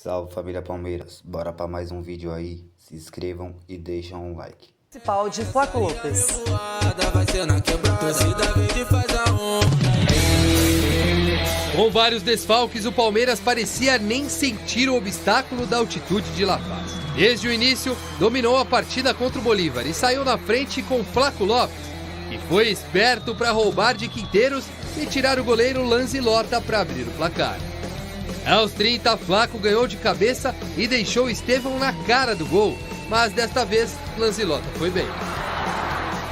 Salve família Palmeiras, bora pra mais um vídeo aí, se inscrevam e deixam um like. Principal de Flaco Lopes. Com vários desfalques, o Palmeiras parecia nem sentir o obstáculo da altitude de La Paz. Desde o início, dominou a partida contra o Bolívar e saiu na frente com Flaco Lopes, que foi esperto para roubar de Quinteiros e tirar o goleiro Lanzilota para abrir o placar. Aos 30, Flaco ganhou de cabeça e deixou Estevão na cara do gol, mas desta vez Lanzilota foi bem.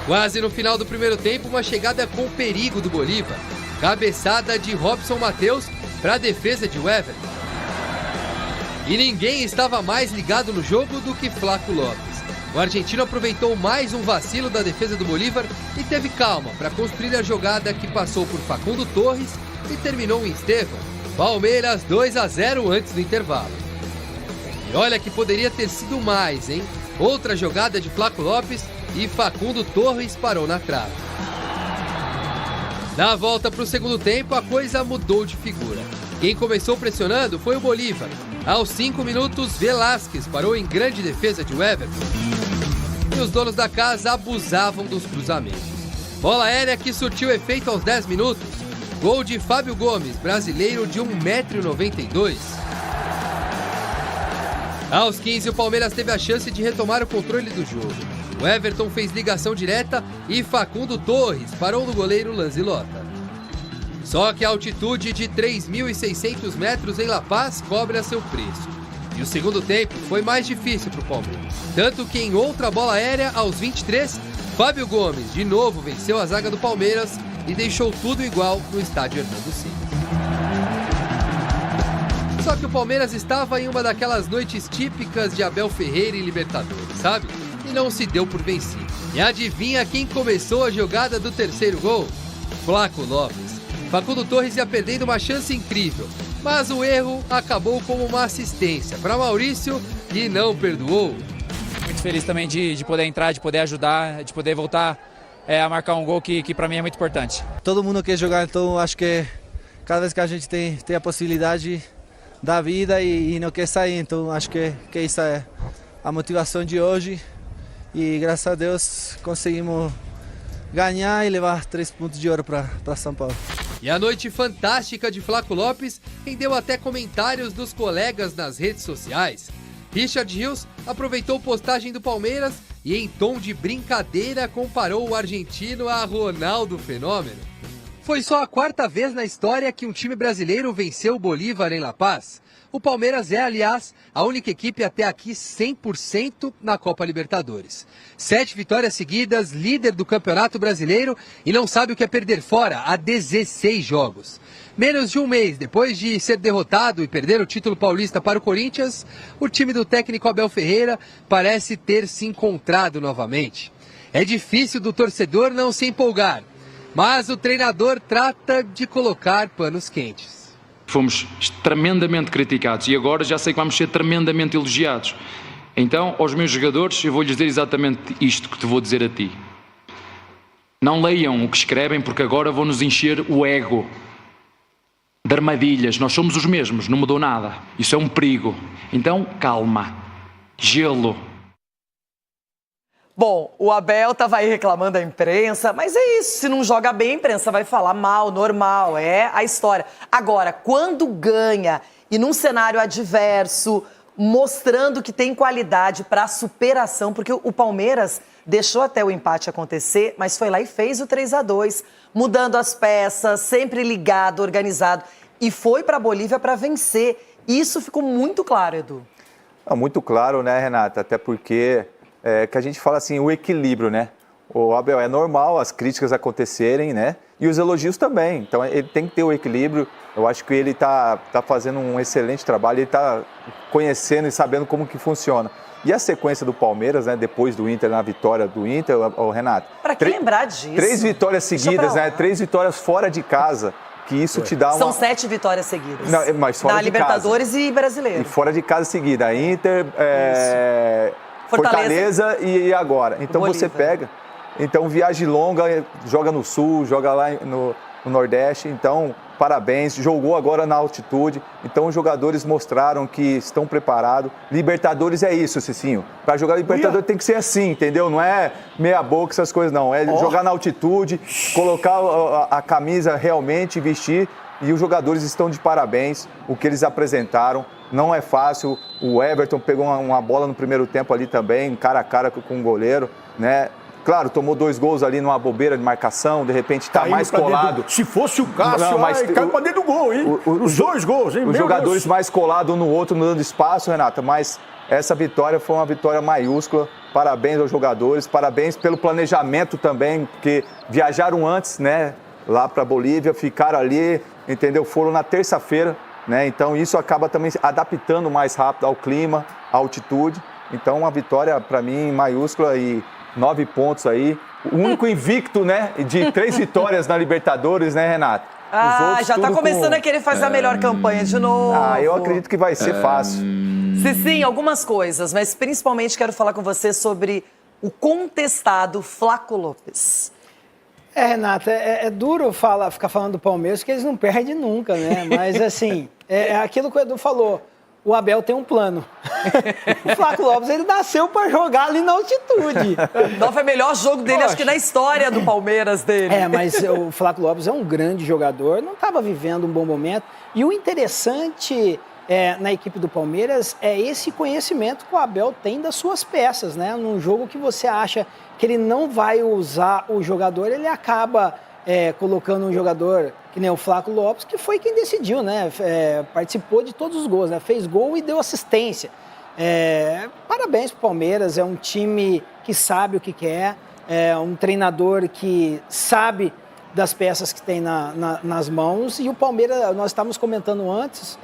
Quase no final do primeiro tempo, uma chegada com perigo do Bolívar. Cabeçada de Robson Matheus para a defesa de Everton. E ninguém estava mais ligado no jogo do que Flaco Lopes. O argentino aproveitou mais um vacilo da defesa do Bolívar e teve calma para construir a jogada que passou por Facundo Torres e terminou em Estevão. Palmeiras 2-0 antes do intervalo. E olha que poderia ter sido mais, hein? Outra jogada de Flaco Lopes e Facundo Torres parou na trave. Na volta para o segundo tempo, a coisa mudou de figura. Quem começou pressionando foi o Bolívar. Aos 5 minutos, Velásquez parou em grande defesa de Everton. E os donos da casa abusavam dos cruzamentos. Bola aérea que surtiu efeito aos 10 minutos. Gol de Fábio Gomes, brasileiro de 1,92 m. Aos 15, o Palmeiras teve a chance de retomar o controle do jogo. O Everton fez ligação direta e Facundo Torres parou no goleiro Lanzilota. Só que a altitude de 3.600 metros em La Paz cobra seu preço. E o segundo tempo foi mais difícil para o Palmeiras. Tanto que em outra bola aérea, aos 23, Fábio Gomes de novo venceu a zaga do Palmeiras e deixou tudo igual no estádio Hernando Siles. Só que o Palmeiras estava em uma daquelas noites típicas de Abel Ferreira em Libertadores, sabe? E não se deu por vencido. E adivinha quem começou a jogada do terceiro gol? Flaco Lopes. Facundo Torres ia perdendo uma chance incrível, mas o erro acabou como uma assistência para Maurício e não perdoou. Muito feliz também de poder entrar, de poder ajudar, de poder voltar a marcar um gol que para mim é muito importante. Todo mundo quer jogar, então acho que cada vez que a gente tem a possibilidade da vida e não quer sair, então acho que isso é a motivação de hoje e graças a Deus conseguimos ganhar e levar 3 pontos de ouro para São Paulo. E a noite fantástica de Flaco Lopes rendeu até comentários dos colegas nas redes sociais. Richard Rios aproveitou postagem do Palmeiras e em tom de brincadeira comparou o argentino a Ronaldo Fenômeno. Foi só a 4ª vez na história que um time brasileiro venceu o Bolívar em La Paz. O Palmeiras é, aliás, a única equipe até aqui 100% na Copa Libertadores. 7 vitórias seguidas, líder do Campeonato Brasileiro e não sabe o que é perder fora há 16 jogos. Menos de um mês depois de ser derrotado e perder o título paulista para o Corinthians, o time do técnico Abel Ferreira parece ter se encontrado novamente. É difícil do torcedor não se empolgar, mas o treinador trata de colocar panos quentes. Fomos tremendamente criticados e agora já sei que vamos ser tremendamente elogiados. Então, aos meus jogadores, eu vou-lhes dizer exatamente isto que te vou dizer a ti. Não leiam o que escrevem porque agora vão-nos encher o ego de armadilhas. Nós somos os mesmos, não mudou nada. Isso é um perigo. Então, calma. Gelo. Bom, o Abel estava aí reclamando da imprensa, mas é isso, se não joga bem, a imprensa vai falar mal, normal, é a história. Agora, quando ganha e num cenário adverso, mostrando que tem qualidade para superação, porque o Palmeiras deixou até o empate acontecer, mas foi lá e fez o 3-2, mudando as peças, sempre ligado, organizado, e foi para a Bolívia para vencer. Isso ficou muito claro, Edu. Muito claro, né, Renata? Até porque... que a gente fala assim, o equilíbrio, né? O Abel, é normal as críticas acontecerem, né? E os elogios também. Então, ele tem que ter o equilíbrio. Eu acho que ele tá fazendo um excelente trabalho, ele está conhecendo e sabendo como que funciona. E a sequência do Palmeiras, né? Depois do Inter, na vitória do Inter, o Renato... Para que lembrar disso? 3 vitórias seguidas, né? 3 vitórias fora de casa, que isso te dá uma... São 7 vitórias seguidas. Não, mas fora na de Libertadores casa. E Brasileiro. E fora de casa seguida. Inter... Fortaleza e agora. Então Bolívar. Você pega, então viagem longa, joga no Sul, joga lá no Nordeste, então parabéns, jogou agora na altitude, então os jogadores mostraram que estão preparados. Libertadores é isso, Cicinho. Para jogar Libertadores tem que ser assim, entendeu? Não é meia boca, essas coisas não. É jogar na altitude, colocar a camisa realmente, vestir. E os jogadores estão de parabéns, o que eles apresentaram. Não é fácil, o Everton pegou uma bola no primeiro tempo ali também, cara a cara com o goleiro, né? Claro, tomou 2 gols ali numa bobeira de marcação, de repente está mais colado. Se fosse o Cássio, caiu pra dentro do gol, hein? Os 2 gols, hein? Os jogadores mais colados um no outro, não dando espaço, Renata, mas essa vitória foi uma vitória maiúscula. Parabéns aos jogadores, parabéns pelo planejamento também, porque viajaram antes, né? Lá para Bolívia, ficaram ali, entendeu? Foram na terça-feira, né? Então isso acaba também adaptando mais rápido ao clima, à altitude. Então uma vitória para mim maiúscula e 9 pontos aí. O único invicto, né? De 3 vitórias na Libertadores, né, Renato? Já tá começando a querer fazer a melhor campanha de novo. Eu acredito que vai ser fácil. Sim, algumas coisas, mas principalmente quero falar com você sobre o contestado Flaco Lopes. Renata, é duro ficar falando do Palmeiras, porque eles não perdem nunca, né? Mas, assim, é aquilo que o Edu falou. O Abel tem um plano. O Flaco Lopes, ele nasceu para jogar ali na altitude. Não, foi o melhor jogo dele, acho que na história do Palmeiras dele. Mas o Flaco Lopes é um grande jogador, não estava vivendo um bom momento. E o interessante na equipe do Palmeiras é esse conhecimento que o Abel tem das suas peças, né? Num jogo que você acha que ele não vai usar o jogador, ele acaba colocando um jogador que nem o Flaco Lopes, que foi quem decidiu, né? Participou de todos os gols, né? Fez gol e deu assistência. Parabéns pro Palmeiras, é um time que sabe o que quer, é um treinador que sabe das peças que tem nas mãos, e o Palmeiras, nós estávamos comentando antes,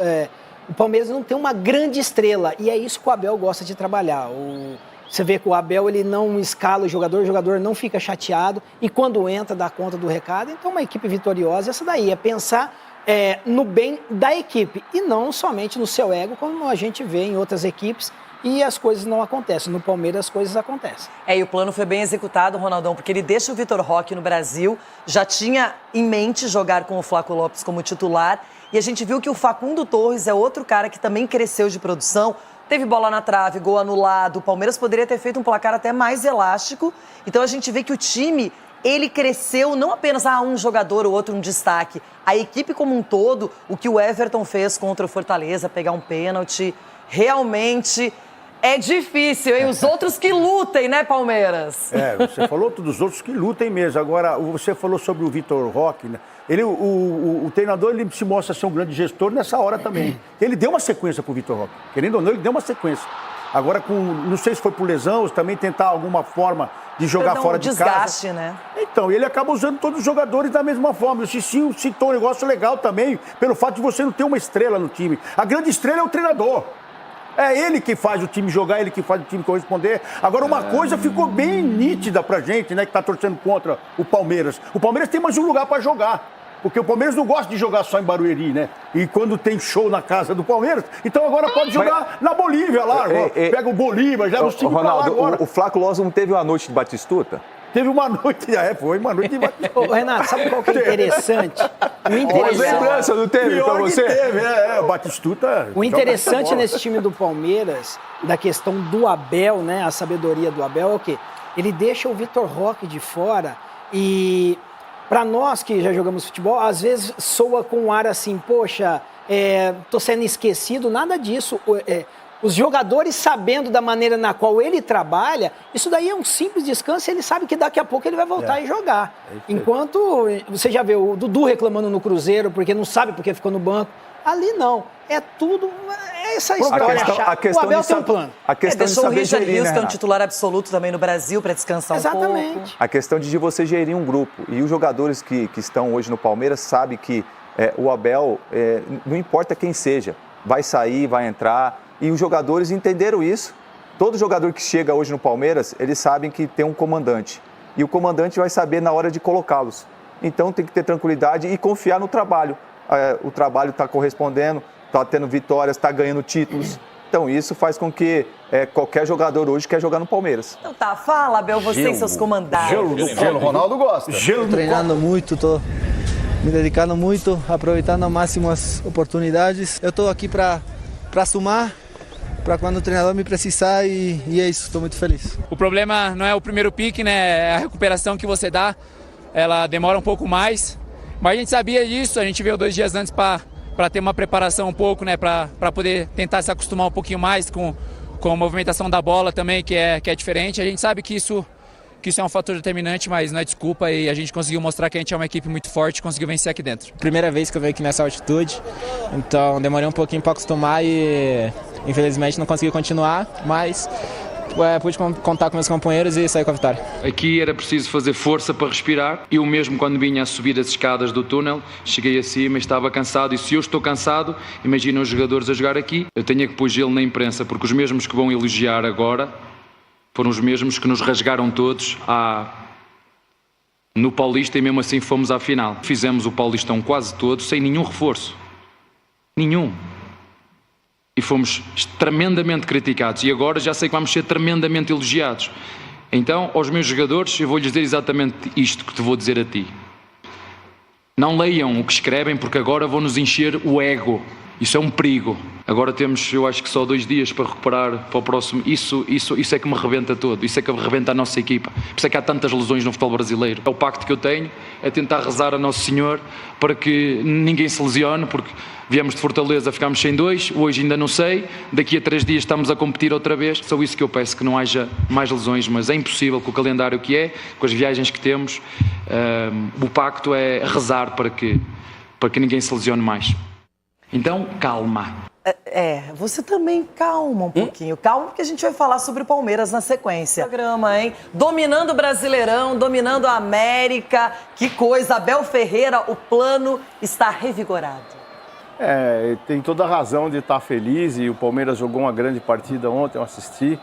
o Palmeiras não tem uma grande estrela, e é isso que o Abel gosta de trabalhar. Você vê que o Abel, ele não escala o jogador não fica chateado, e quando entra, dá conta do recado. Então, uma equipe vitoriosa, essa daí é pensar no bem da equipe, e não somente no seu ego, como a gente vê em outras equipes, e as coisas não acontecem. No Palmeiras, as coisas acontecem. E o plano foi bem executado, Ronaldão, porque ele deixa o Vitor Roque no Brasil, já tinha em mente jogar com o Flaco Lopes como titular, e a gente viu que o Facundo Torres é outro cara que também cresceu de produção. Teve bola na trave, gol anulado. O Palmeiras poderia ter feito um placar até mais elástico. Então a gente vê que o time, ele cresceu não apenas um jogador ou outro um destaque. A equipe como um todo, o que o Everton fez contra o Fortaleza, pegar um pênalti, realmente é difícil, hein? Os outros que lutem, né, Palmeiras? Você falou dos outros que lutem mesmo. Agora, você falou sobre o Vitor Roque, né? O treinador, ele se mostra ser um grande gestor nessa hora também. Ele deu uma sequência pro Vitor Roque. Querendo ou não, ele deu uma sequência. Agora, não sei se foi por lesão, também tentar alguma forma de jogar fora de casa. Desgaste, né? Então, ele acaba usando todos os jogadores da mesma forma. O Cicinho citou um negócio legal também, pelo fato de você não ter uma estrela no time. A grande estrela é o treinador. É ele que faz o time jogar, ele que faz o time corresponder. Agora, uma coisa ficou bem nítida pra gente, né, que tá torcendo contra o Palmeiras. O Palmeiras tem mais um lugar pra jogar. Porque o Palmeiras não gosta de jogar só em Barueri, né? E quando tem show na casa do Palmeiras, então agora pode jogar na Bolívia lá. Pega o Bolívar, leva os times pra lá agora. O Flaco Lopes não teve uma noite de Batistuta? Teve uma noite, foi uma noite de Batistuta. Renato, sabe qual que é interessante? Lembrança não teve pra você? Teve, Batistuta. O interessante nesse time do Palmeiras, da questão do Abel, né? A sabedoria do Abel é o quê? Ele deixa o Vitor Roque de fora e... Para nós que já jogamos futebol, às vezes soa com um ar assim, poxa, tô sendo esquecido, nada disso. Os jogadores sabendo da maneira na qual ele trabalha, isso daí é um simples descanso e ele sabe que daqui a pouco ele vai voltar e jogar. Enquanto você já vê o Dudu reclamando no Cruzeiro porque não sabe porque ficou no banco. Ali não, é tudo, essa história chata. O Abel tem um plano. A questão de deixou o saber Richard gerir, Rios, né, que é um titular absoluto também no Brasil, para descansar um pouco. Exatamente. A questão de você gerir um grupo. E os jogadores que estão hoje no Palmeiras sabem que o Abel, não importa quem seja, vai sair, vai entrar. E os jogadores entenderam isso. Todo jogador que chega hoje no Palmeiras, eles sabem que tem um comandante. E o comandante vai saber na hora de colocá-los. Então tem que ter tranquilidade e confiar no trabalho. O trabalho está correspondendo, está tendo vitórias, está ganhando títulos. Então isso faz com que qualquer jogador hoje quer jogar no Palmeiras. Então tá, fala, Abel, você e seus comandados. Gelo, Ronaldo gosta. Tô treinando muito, tô me dedicando muito, aproveitando ao máximo as oportunidades. Eu estou aqui para somar, para quando o treinador me precisar e é isso, estou muito feliz. O problema não é o primeiro pique, né? É a recuperação que você dá, ela demora um pouco mais, mas a gente sabia disso, a gente veio 2 dias antes para ter uma preparação um pouco, né? Para poder tentar se acostumar um pouquinho mais com a movimentação da bola também, que é diferente. A gente sabe que isso é um fator determinante, mas não é desculpa, e a gente conseguiu mostrar que a gente é uma equipe muito forte, conseguiu vencer aqui dentro. Primeira vez que eu venho aqui nessa altitude, então demorei um pouquinho para acostumar e infelizmente não consegui continuar, mas pude contar com meus companheiros e sair com a vitória. Aqui era preciso fazer força para respirar. Eu mesmo, quando vinha a subir as escadas do túnel, cheguei acima e estava cansado, e se eu estou cansado, imagina os jogadores a jogar aqui. Eu tenho que pôr gelo na imprensa, porque os mesmos que vão elogiar agora foram os mesmos que nos rasgaram todos no Paulista, e mesmo assim fomos à final. Fizemos o Paulistão quase todo sem nenhum reforço. Nenhum. E fomos tremendamente criticados. E agora já sei que vamos ser tremendamente elogiados. Então, aos meus jogadores, eu vou-lhes dizer exatamente isto que te vou dizer a ti. Não leiam o que escrevem, porque agora vão-nos encher o ego. Isso é um perigo. Agora temos, eu acho que só 2 dias para recuperar para o próximo. Isso é que me rebenta todo. Isso é que rebenta a nossa equipa. Por isso é que há tantas lesões no futebol brasileiro. O pacto que eu tenho é tentar rezar a Nosso Senhor para que ninguém se lesione, porque viemos de Fortaleza, ficámos sem 2, hoje ainda não sei, daqui a 3 dias estamos a competir outra vez. Só isso que eu peço, que não haja mais lesões, mas é impossível com o calendário que é, com as viagens que temos. O pacto é rezar para que ninguém se lesione mais. Então, calma. Você também calma um pouquinho. Calma, porque a gente vai falar sobre o Palmeiras na sequência. Programa, hein? Dominando o Brasileirão, dominando a América. Que coisa. Abel Ferreira, o plano está revigorado. Tem toda a razão de estar feliz, e o Palmeiras jogou uma grande partida ontem, eu assisti.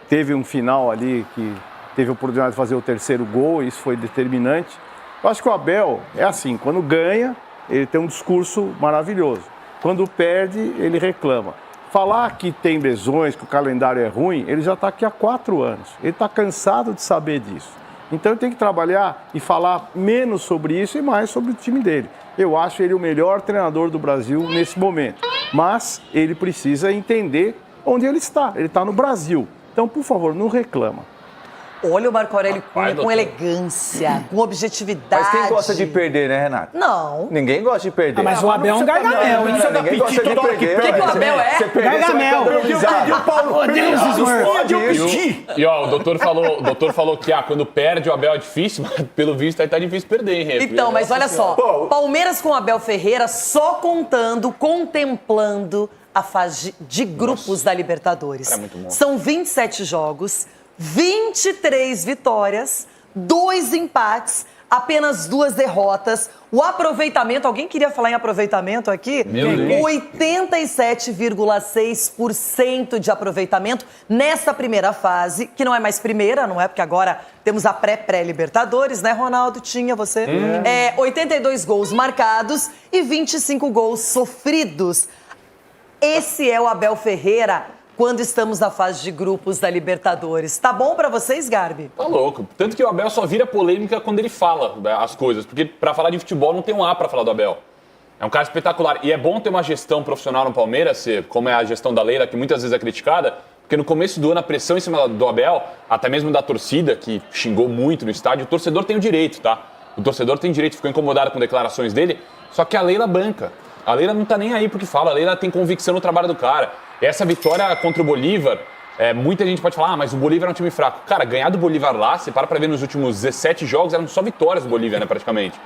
Teve um final ali que teve a oportunidade de fazer o 3º gol, e isso foi determinante. Eu acho que o Abel é assim, quando ganha, ele tem um discurso maravilhoso. Quando perde, ele reclama. Falar que tem lesões, que o calendário é ruim, ele já está aqui há 4 anos. Ele está cansado de saber disso. Então ele tem que trabalhar e falar menos sobre isso e mais sobre o time dele. Eu acho ele o melhor treinador do Brasil nesse momento. Mas ele precisa entender onde ele está. Ele está no Brasil. Então, por favor, não reclama. Olha o Marco Aurélio Cunha com elegância, com objetividade. Mas quem gosta de perder, né, Renato? Não. Ninguém gosta de perder. Mas o Abel é um gargamel, hein? Ninguém gosta de perder. O que o Abel é? Gargamel. E ó, o doutor falou que quando perde o Abel é difícil, mas pelo visto aí tá difícil perder, hein, Rê? Então, mas olha só, Palmeiras com Abel Ferreira só contemplando a fase de grupos da Libertadores. São 27 jogos, 23 vitórias, 2 empates, apenas 2 derrotas. O aproveitamento, alguém queria falar em aproveitamento aqui? 87,6% de aproveitamento nessa primeira fase, que não é mais primeira, não é? Porque agora temos a pré-Libertadores, né, Ronaldo? Tinha você? 82 gols marcados e 25 gols sofridos. Esse é o Abel Ferreira quando estamos na fase de grupos da Libertadores. Tá bom pra vocês, Garbi? Tá louco. Tanto que o Abel só vira polêmica quando ele fala as coisas. Porque pra falar de futebol não tem um A pra falar do Abel. É um cara espetacular. E é bom ter uma gestão profissional no Palmeiras, como é a gestão da Leila, que muitas vezes é criticada, porque no começo do ano a pressão em cima do Abel, até mesmo da torcida, que xingou muito no estádio, o torcedor tem o direito, tá? O torcedor tem direito, ficou incomodado com declarações dele, só que a Leila banca. A Leila não tá nem aí porque fala, a Leila tem convicção no trabalho do cara. E essa vitória contra o Bolívar, muita gente pode falar, mas o Bolívar é um time fraco. Cara, ganhar do Bolívar lá, você para pra ver nos últimos 17 jogos, eram só vitórias do Bolívar, né, praticamente.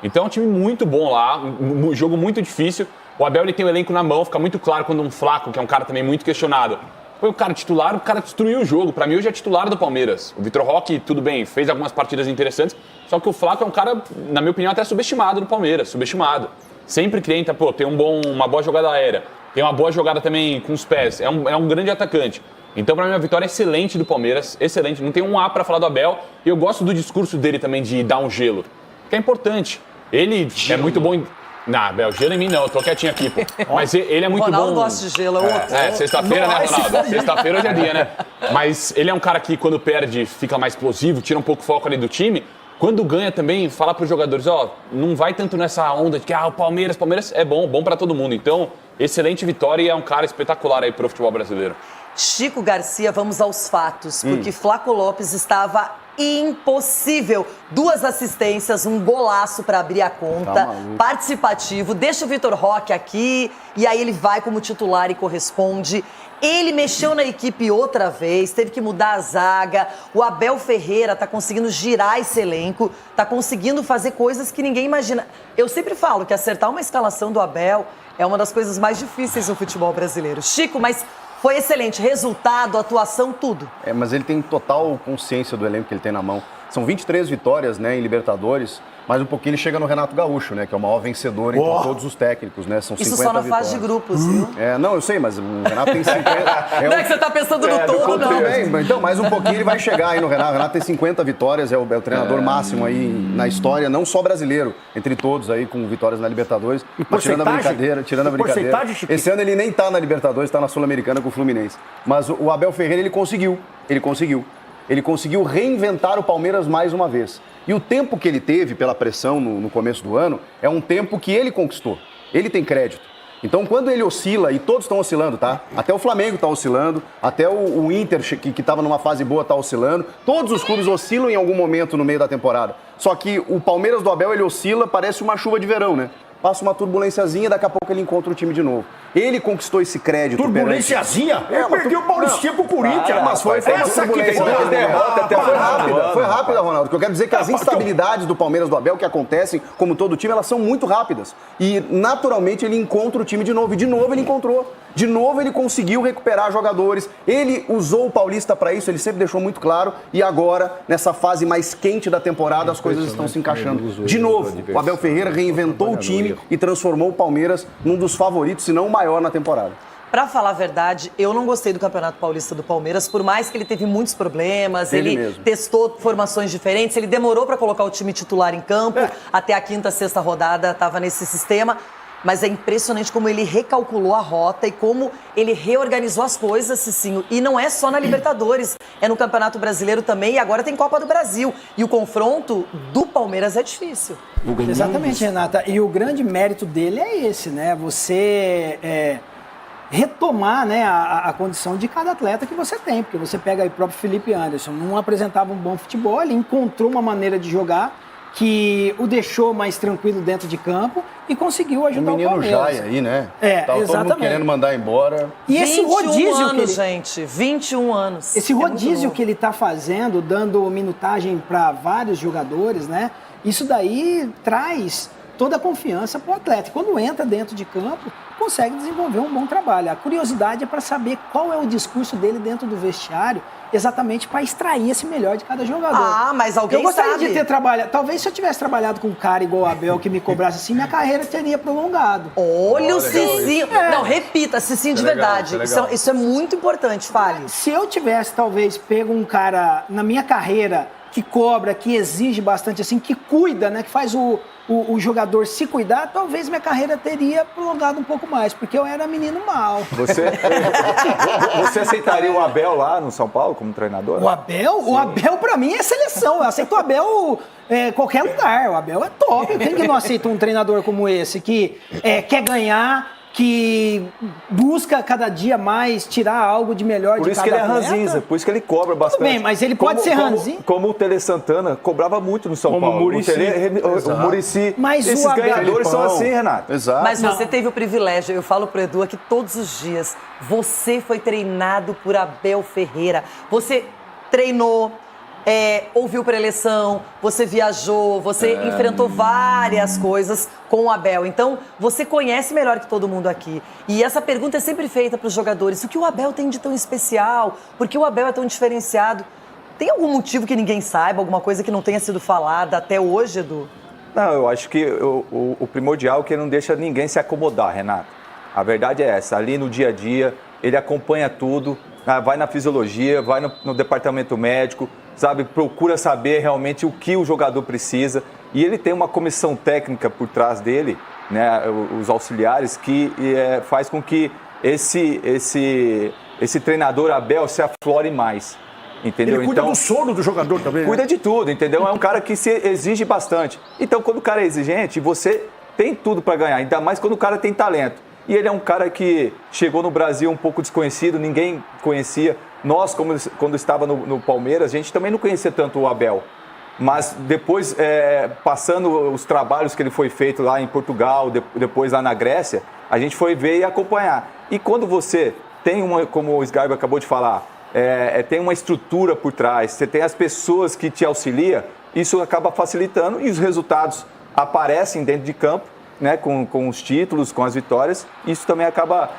Então é um time muito bom lá, um jogo muito difícil. O Abel ele tem o elenco na mão, fica muito claro quando um Flaco, que é um cara também muito questionado, foi o cara titular, o cara destruiu o jogo. Pra mim hoje é titular do Palmeiras. O Vitor Roque, tudo bem, fez algumas partidas interessantes, só que o Flaco é um cara, na minha opinião, até subestimado no Palmeiras, subestimado. Sempre tenta, tem uma boa jogada aérea, tem uma boa jogada também com os pés, é um grande atacante. Então, pra mim, a vitória é excelente do Palmeiras, excelente. Não tem um A pra falar do Abel, e eu gosto do discurso dele também de dar um gelo, que é importante. Ele é muito bom em... Não, Abel, gelo em mim não, eu tô quietinho aqui, pô. Mas ele é muito bom... Ronaldo gosta de gelo, sexta-feira, né, Ronaldo? Sexta-feira hoje é dia, né? Mas ele é um cara que, quando perde, fica mais explosivo, tira um pouco o foco ali do time. quando ganha também, fala para os jogadores, não vai tanto nessa onda de que o Palmeiras é bom para todo mundo. Então, excelente vitória e é um cara espetacular aí pro futebol brasileiro. Chico Garcia, vamos aos fatos, porque Flaco Lopes estava impossível. 2 assistências, um golaço para abrir a conta, participativo, deixa o Vitor Roque aqui e aí ele vai como titular e corresponde. Ele mexeu na equipe outra vez, teve que mudar a zaga. O Abel Ferreira tá conseguindo girar esse elenco, tá conseguindo fazer coisas que ninguém imagina. Eu sempre falo que acertar uma escalação do Abel é uma das coisas mais difíceis no futebol brasileiro. Chico, mas foi excelente. Resultado, atuação, tudo. Mas ele tem total consciência do elenco que ele tem na mão. São 23 vitórias, né, em Libertadores, mas um pouquinho ele chega no Renato Gaúcho, né, que é o maior vencedor entre todos os técnicos, né, são 50 Isso só na vitórias. fase de grupos, viu? Não, eu sei, mas o Renato tem 50... Não é que você tá pensando no todo, não. Também, então, mais um pouquinho ele vai chegar aí no Renato. O Renato tem 50 vitórias, é o treinador máximo aí na história, não só brasileiro, entre todos aí, com vitórias na Libertadores. Mas tirando a brincadeira, esse ano ele nem tá na Libertadores, tá na Sul-Americana com o Fluminense. Mas o Abel Ferreira, ele conseguiu reinventar o Palmeiras mais uma vez. E o tempo que ele teve pela pressão no começo do ano é um tempo que ele conquistou. Ele tem crédito. Então, quando ele oscila, e todos estão oscilando, tá? Até o Flamengo está oscilando, até o Inter, que estava numa fase boa, está oscilando. Todos os clubes oscilam em algum momento no meio da temporada. Só que o Palmeiras do Abel, ele oscila, parece uma chuva de verão, né? Passa uma turbulênciazinha, daqui a pouco ele encontra o time de novo. Ele conquistou esse crédito. Turbulênciazinha? Ele perdeu o Paulistinha pro Corinthians. Mas foi essa que fez a derrota. Foi rápida, Ronaldo. O que eu quero dizer é que as instabilidades do Palmeiras do Abel, que acontecem, como todo time, elas são muito rápidas. E, naturalmente, ele encontra o time de novo. E, de novo, ele encontrou. De novo, ele conseguiu recuperar jogadores. Ele usou o Paulista para isso, ele sempre deixou muito claro. E agora, nessa fase mais quente da temporada, as coisas estão se encaixando. De novo, o Abel Ferreira reinventou o time e transformou o Palmeiras num dos favoritos, se não o maior na temporada. Pra falar a verdade, eu não gostei do Campeonato Paulista do Palmeiras, por mais que ele teve muitos problemas, ele testou formações diferentes, ele demorou pra colocar o time titular em campo, até a 5ª, 6ª rodada tava nesse sistema. Mas é impressionante como ele recalculou a rota e como ele reorganizou as coisas, Cicinho. E não é só na Libertadores, é no Campeonato Brasileiro também. E agora tem Copa do Brasil. E o confronto do Palmeiras é difícil. Exatamente, Renata. E o grande mérito dele é esse, né? Você retomar, né, a condição de cada atleta que você tem. Porque você pega aí o próprio Felipe Anderson, não apresentava um bom futebol, ele encontrou uma maneira de jogar que o deixou mais tranquilo dentro de campo e conseguiu ajudar o Palmeiras. O menino Jai aí, né? Exatamente. Todo mundo querendo mandar embora. E esse rodízio anos, que ele... gente, 21 anos. Esse rodízio que ele tá fazendo, dando minutagem para vários jogadores, né? Isso daí traz toda a confiança pro atleta. E quando entra dentro de campo, consegue desenvolver um bom trabalho. A curiosidade é para saber qual é o discurso dele dentro do vestiário, exatamente para extrair esse melhor de cada jogador. Mas alguém Eu gostaria sabe. de ter trabalhado... Talvez se eu tivesse trabalhado com um cara igual o Abel, que me cobrasse assim, minha carreira teria prolongado. Olha o Cicinho. Não, repita, Cicinho de verdade. Isso é muito importante, fale. Se eu tivesse, talvez, pego um cara na minha carreira que cobra, que exige bastante, assim, que cuida, né, que faz o jogador se cuidar, talvez minha carreira teria prolongado um pouco mais, porque eu era menino mau. Você aceitaria o Abel lá no São Paulo como treinador? O Abel? Sim. O Abel, pra mim, é seleção. Eu aceito o Abel em qualquer lugar. O Abel é top. Quem que não aceita um treinador como esse, que quer ganhar, que busca cada dia mais tirar algo de melhor de cada atleta? Por isso que ele é ranzinza, por isso que ele cobra bastante. Tudo bem, mas ele pode ser ranzinza. Como o Tele Santana cobrava muito no São Paulo. O Muricy. Mas esses ganhadores são assim, Renato. Exato. Mas você teve o privilégio, eu falo pro Edu aqui todos os dias, você foi treinado por Abel Ferreira. Você treinou, ouviu preleção, você viajou, você enfrentou várias coisas com o Abel. Então, você conhece melhor que todo mundo aqui. E essa pergunta é sempre feita para os jogadores. O que o Abel tem de tão especial? Por que o Abel é tão diferenciado? Tem algum motivo que ninguém saiba? Alguma coisa que não tenha sido falada até hoje, Edu? Não, eu acho que o primordial é que ele não deixa ninguém se acomodar, Renato. A verdade é essa. Ali no dia a dia, ele acompanha tudo, vai na fisiologia, vai no departamento médico, sabe, procura saber realmente o que o jogador precisa. E ele tem uma comissão técnica por trás dele, né, os auxiliares, que faz com que esse treinador Abel se aflore mais. entendeu? Ele cuida então, do sono do jogador também, cuida né? de tudo, entendeu? É um cara que se exige bastante. Então, quando o cara é exigente, você tem tudo para ganhar, ainda mais quando o cara tem talento. E ele é um cara que chegou no Brasil um pouco desconhecido, ninguém conhecia. Nós, quando estava no Palmeiras, a gente também não conhecia tanto o Abel. Mas depois, passando os trabalhos que ele foi feito lá em Portugal, depois lá na Grécia, a gente foi ver e acompanhar. E quando você tem como o Sgarbi acabou de falar, tem uma estrutura por trás, você tem as pessoas que te auxiliam, isso acaba facilitando e os resultados aparecem dentro de campo, né, com os títulos, com as vitórias. Isso também acaba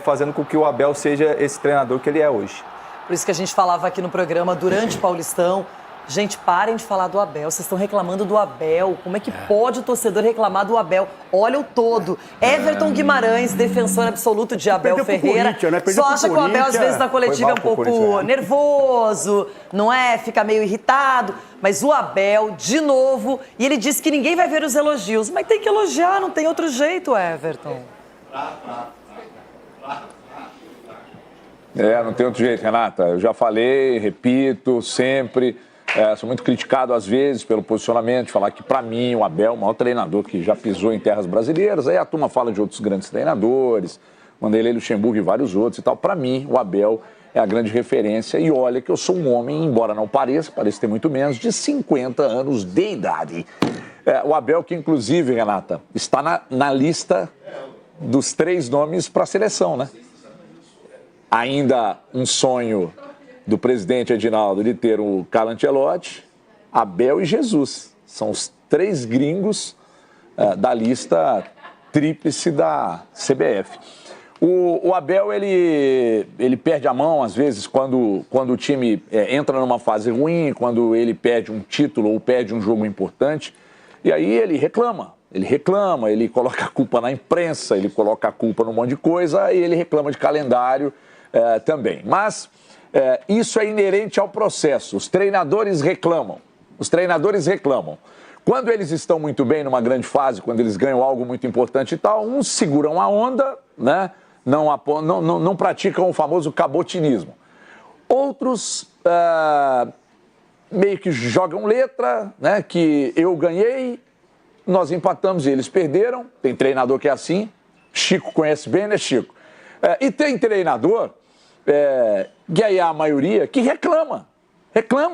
fazendo com que o Abel seja esse treinador que ele é hoje. Por isso que a gente falava aqui no programa, durante o Paulistão, gente, parem de falar do Abel. Vocês estão reclamando do Abel. Como é que pode o torcedor reclamar do Abel? Olha o todo. Everton Guimarães, defensor absoluto de Abel Ferreira. Né? Só acha que o Abel, às vezes, na coletiva é um pouco nervoso, não é? Fica meio irritado. Mas o Abel, de novo, e ele disse que ninguém vai ver os elogios. Mas tem que elogiar, não tem outro jeito, Everton. Não tem outro jeito, Renata. Eu já falei, repito, sempre. Sou muito criticado às vezes pelo posicionamento, de falar que para mim o Abel é o maior treinador que já pisou em terras brasileiras. Aí a turma fala de outros grandes treinadores, Vanderlei Luxemburgo e vários outros e tal. Para mim o Abel é a grande referência e olha que eu sou um homem, embora não pareça ter muito menos, de 50 anos de idade. O Abel que inclusive, Renata, está na lista dos 3 nomes para a seleção, né? Ainda um sonho do presidente Edinaldo de ter o Carlo Ancelotti, Abel e Jesus. São os 3 gringos da lista tríplice da CBF. O Abel, ele perde a mão, às vezes, quando o time entra numa fase ruim, quando ele perde um título ou perde um jogo importante, e aí ele reclama, ele coloca a culpa na imprensa, ele coloca a culpa num monte de coisa, e ele reclama de calendário também. Mas isso é inerente ao processo. Os treinadores reclamam. Quando eles estão muito bem numa grande fase, quando eles ganham algo muito importante e tal, uns seguram a onda, né? Não praticam o famoso cabotinismo. Outros meio que jogam letra, né? Que eu ganhei, nós empatamos e eles perderam. Tem treinador que é assim. Chico conhece bem, né, Chico? E tem treinador, que aí é a maioria, que reclama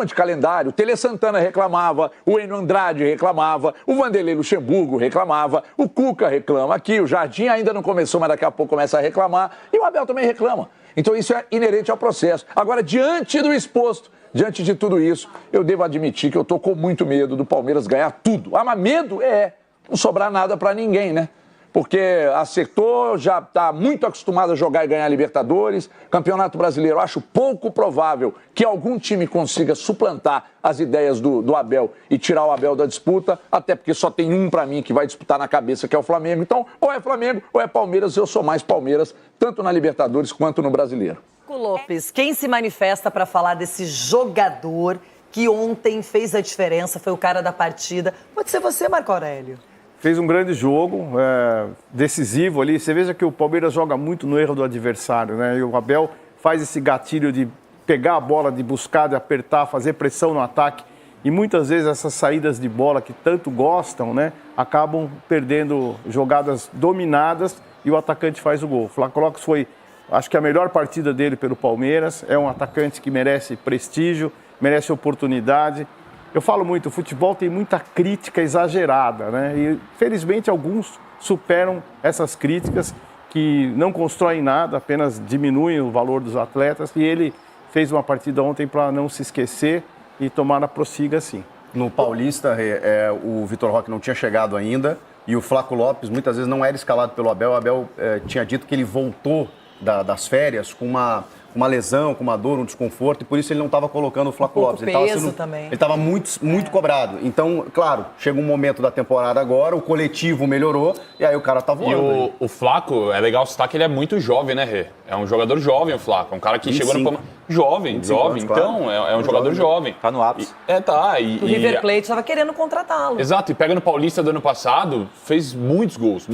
de calendário. O Tele Santana reclamava, o Enio Andrade reclamava, o Vanderlei Luxemburgo reclamava, o Cuca reclama aqui, o Jardim ainda não começou, mas daqui a pouco começa a reclamar, e o Abel também reclama. Então isso é inerente ao processo. Agora, diante do exposto, diante de tudo isso, eu devo admitir que eu estou com muito medo do Palmeiras ganhar tudo. Mas medo não sobrar nada para ninguém, né? Porque acertou, já está muito acostumado a jogar e ganhar Libertadores. Campeonato Brasileiro, acho pouco provável que algum time consiga suplantar as ideias do Abel e tirar o Abel da disputa, até porque só tem um para mim que vai disputar na cabeça, que é o Flamengo. Então, ou é Flamengo ou é Palmeiras, eu sou mais Palmeiras, tanto na Libertadores quanto no Brasileiro. Lopes, quem se manifesta para falar desse jogador que ontem fez a diferença, foi o cara da partida? Pode ser você, Marco Aurélio. Fez um grande jogo, decisivo ali. Você veja que o Palmeiras joga muito no erro do adversário, né? E o Abel faz esse gatilho de pegar a bola, de buscar, de apertar, fazer pressão no ataque. E muitas vezes essas saídas de bola que tanto gostam, né? Acabam perdendo jogadas dominadas e o atacante faz o gol. O Flávio Lopes foi, acho que a melhor partida dele pelo Palmeiras. É um atacante que merece prestígio, merece oportunidade. Eu falo muito, o futebol tem muita crítica exagerada, né? E, felizmente, alguns superam essas críticas que não constroem nada, apenas diminuem o valor dos atletas. E ele fez uma partida ontem para não se esquecer e tomar a prossiga assim. No Paulista, o Vitor Roque não tinha chegado ainda e o Flávio Lopes muitas vezes não era escalado pelo Abel. O Abel tinha dito que ele voltou das férias com uma lesão, com uma dor, um desconforto, e por isso ele não estava colocando o Flávio Lopes. Ele estava muito cobrado. Então, claro, chega um momento da temporada agora, o coletivo melhorou, e aí o cara tá voando. E o Flaco, é legal citar que ele é muito jovem, né, Rê? É um jogador jovem, o Flaco. É um cara que 25. chegou no Jovem. Então, é um jogador jovem. Tá no ápice. O River Plate estava querendo contratá-lo. Exato, e pega no Paulista do ano passado, fez muitos gols.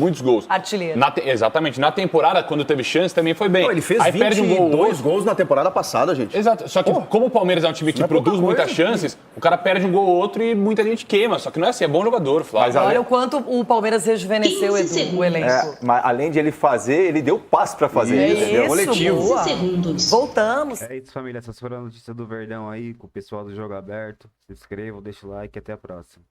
Artilheiro. Exatamente. Na temporada, quando teve chance, também foi bem. Pô, ele fez Aí perde um gol. 22 gols na temporada passada, gente. Exato, só que como o Palmeiras é um time que produz muitas chances, o cara perde um gol ou outro e muita gente queima. Só que não é assim, é bom jogador, Flávio. Mas olha o quanto o Palmeiras rejuvenesceu, Edu, o elenco. Mas além de ele fazer, ele deu passe pra fazer. Isso, Coletivo. boa. Voltamos. É isso, família. Essas foram as notícias do Verdão aí, com o pessoal do Jogo Aberto. Se inscrevam, deixa o like e até a próxima.